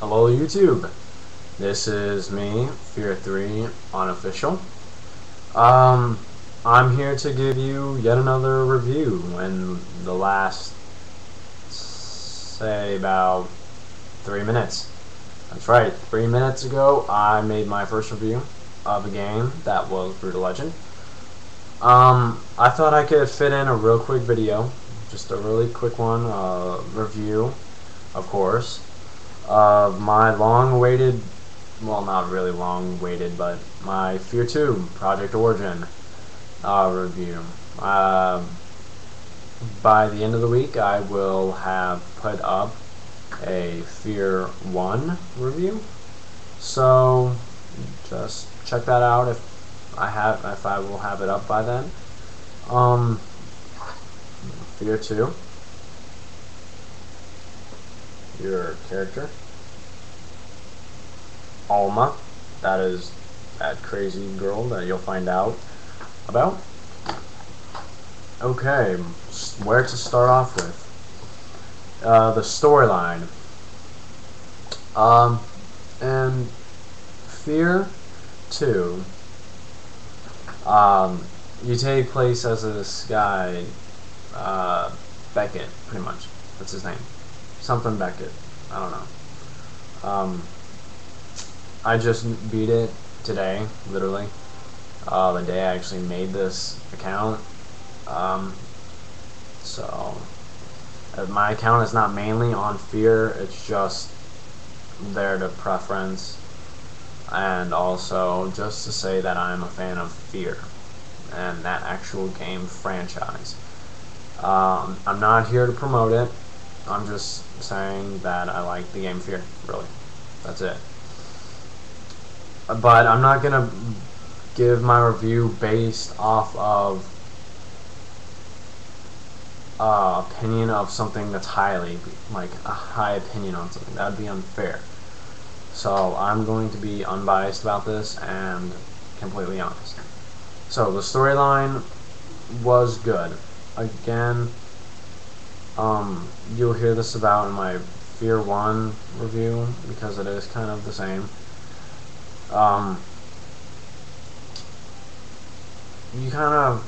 Hello YouTube, this is me, Fear3 Unofficial. Um, I'm here to give you yet another review. In the last, say, about 3 minutes. That's right, 3 minutes ago I made my first review of a game that was Brutal Legend. I thought I could fit in a real quick video, just a really quick one, review, of course, of my long-awaited, well, not really long-awaited, but my Fear 2 Project Origin review. By the end of the week, I will have put up a Fear 1 review, so just check that out if I will have it up by then. Fear 2. Your character, Alma, that is that crazy girl that you'll find out about. Okay, where to start off with? The storyline. And Fear 2, you take place as this guy, Beckett, pretty much. That's his name. Something Beckett. I don't know. I just beat it today, literally. The day I actually made this account. So my account is not mainly on Fear, it's just there to preference, and also just to say that I'm a fan of Fear and that actual game franchise. I'm not here to promote it. I'm just saying that I like the game Fear, really. That's it. But I'm not gonna give my review based off of opinion of something that's highly, like a high opinion on something. That would be unfair. So I'm going to be unbiased about this and completely honest. So the storyline was good. Again, you'll hear this about in my Fear 1 review because it is kind of the same. You kind of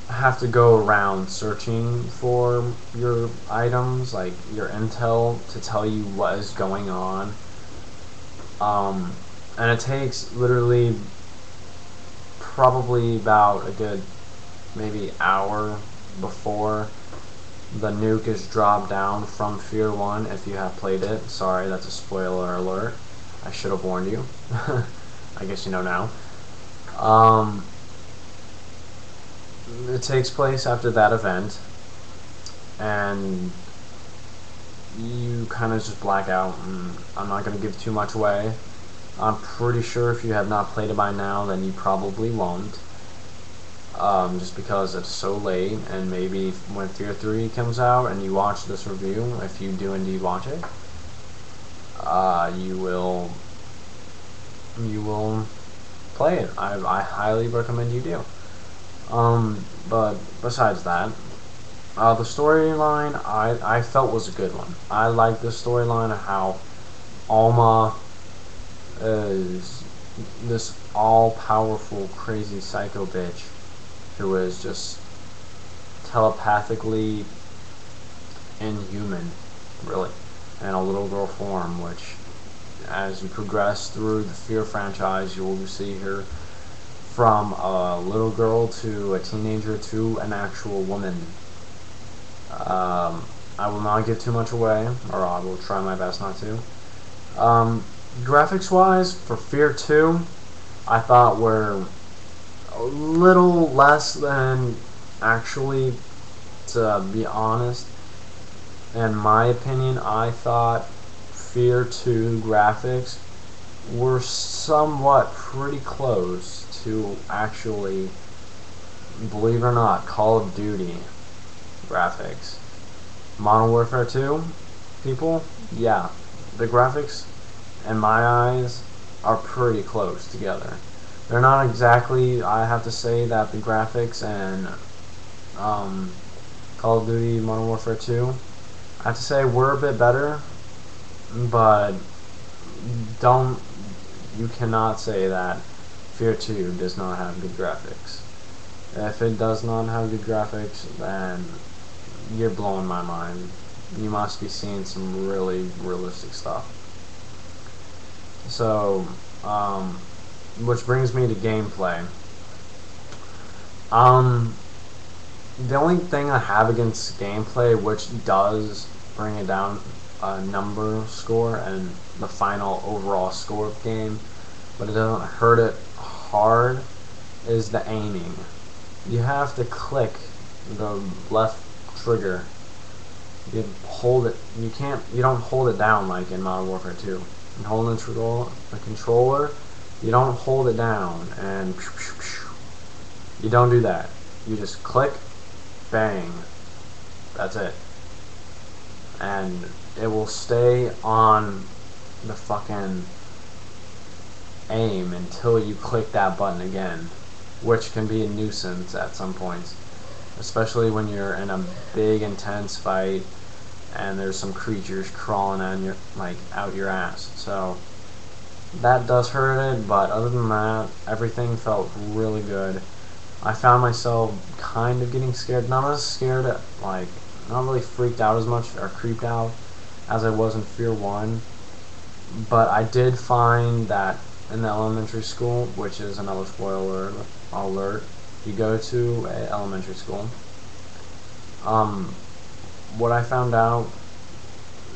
have to go around searching for your items, like your intel, to tell you what is going on. And it takes literally probably about a good maybe hour before the nuke is dropped down from Fear 1 if you have played it. Sorry, that's a spoiler alert. I should have warned you. I guess you know now. It takes place after that event, and you kind of just black out, and I'm not going to give too much away. I'm pretty sure if you have not played it by now, then you probably won't. Just because it's so late, and maybe when Fear 3 comes out and you watch this review, if you do indeed watch it, you will play it. I highly recommend you do. But besides that, the storyline I felt was a good one. I like the storyline of how Alma is this all-powerful, crazy psycho bitch who is just telepathically inhuman, really, in a little girl form, which as you progress through the Fear franchise, you will see her from a little girl to a teenager to an actual woman. I will not give too much away, or I will try my best not to. Graphics wise, for Fear 2, I thought were a little less than actually, to be honest. In my opinion, I thought Fear 2 graphics were somewhat pretty close to actually, believe it or not, Call of Duty graphics. Modern Warfare 2, people, yeah, the graphics, in my eyes, are pretty close together. They're not exactly, I have to say that the graphics in Call of Duty Modern Warfare 2, I have to say, were a bit better but don't you cannot say that Fear 2 does not have good graphics. If it does not have good graphics, then you're blowing my mind. You must be seeing some really realistic stuff. So, which brings me to gameplay. The only thing I have against gameplay, which does bring it down a number score and the final overall score of the game, but it doesn't hurt it hard, is the aiming. You have to click the left trigger. You hold it. You don't hold it down like in Modern Warfare 2. You hold the controller. You don't hold it down and you don't do that. You just click, bang. That's it. And it will stay on the fucking aim until you click that button again, which can be a nuisance at some points, especially when you're in a big intense fight and there's some creatures crawling on your out your ass. So that does hurt it, but other than that, everything felt really good. I found myself kind of getting scared, not as scared, not really freaked out as much or creeped out as I was in Fear 1, but I did find that in the elementary school, which is another spoiler alert, you go to a elementary school. What I found out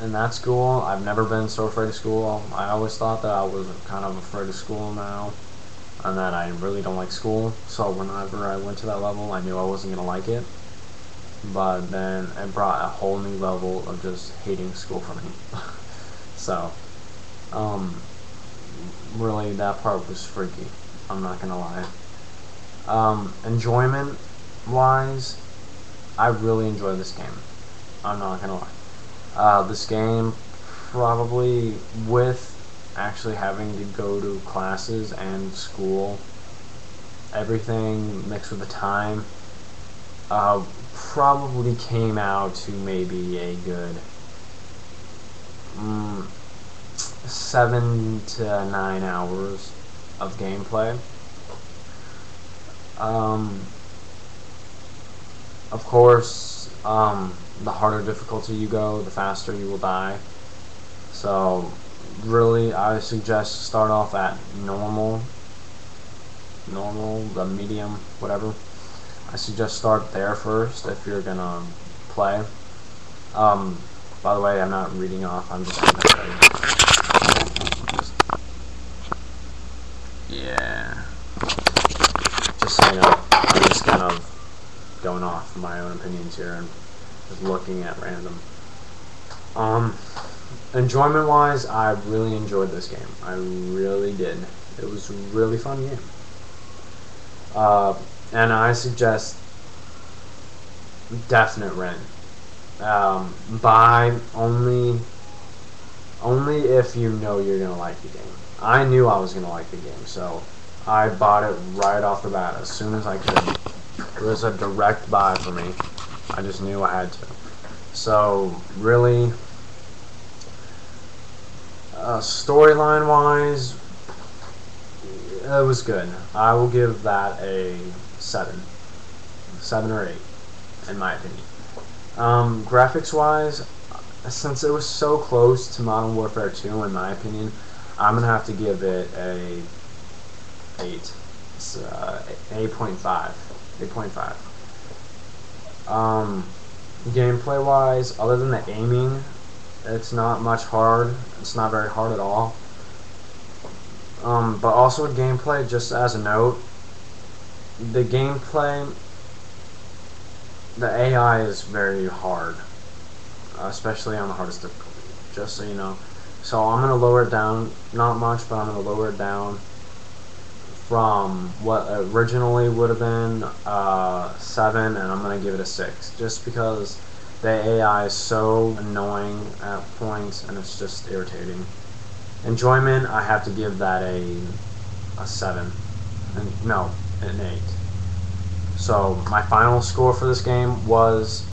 in that school, I've never been so afraid of school. I always thought that I was kind of afraid of school now, and that I really don't like school. So whenever I went to that level, I knew I wasn't gonna like it. But then it brought a whole new level of just hating school for me. So, really, that part was freaky. I'm not gonna lie. Enjoyment wise, I really enjoy this game. I'm not gonna lie. This game, probably with actually having to go to classes and school, everything mixed with the time, probably came out to maybe a good 7 to 9 hours of gameplay. Of course, the harder difficulty you go, the faster you will die. So, really, I suggest start off at normal, the medium, whatever. I suggest start there first if you're gonna play. By the way, I'm not reading off, I'm just gonna show you. Yeah. Just so you know, I'm just kind of going off my own opinions here and just looking at random. Enjoyment wise, I really enjoyed this game. I really did. It was a really fun game. And I suggest definite rent. Buy only if you know you're gonna like the game. I knew I was gonna like the game, so I bought it right off the bat as soon as I could. It was a direct buy for me. I just knew I had to. So really, storyline wise, it was good. I will give that a 7 or 8 in my opinion. Graphics wise, since it was so close to Modern Warfare 2 in my opinion, I'm gonna have to give it a 8. It's 8.5. Gameplay wise, other than the aiming, it's not much hard. It's not very hard at all. But also with gameplay, just as a note, the gameplay, the AI is very hard, especially on the hardest difficulty, just so you know. So I'm going to lower it down, not much, but I'm going to lower it down from what originally would have been 7, and I'm going to give it a 6, just because the AI is so annoying at points, and it's just irritating. Enjoyment, I have to give that a 7, and no, an 8. So my final score for this game was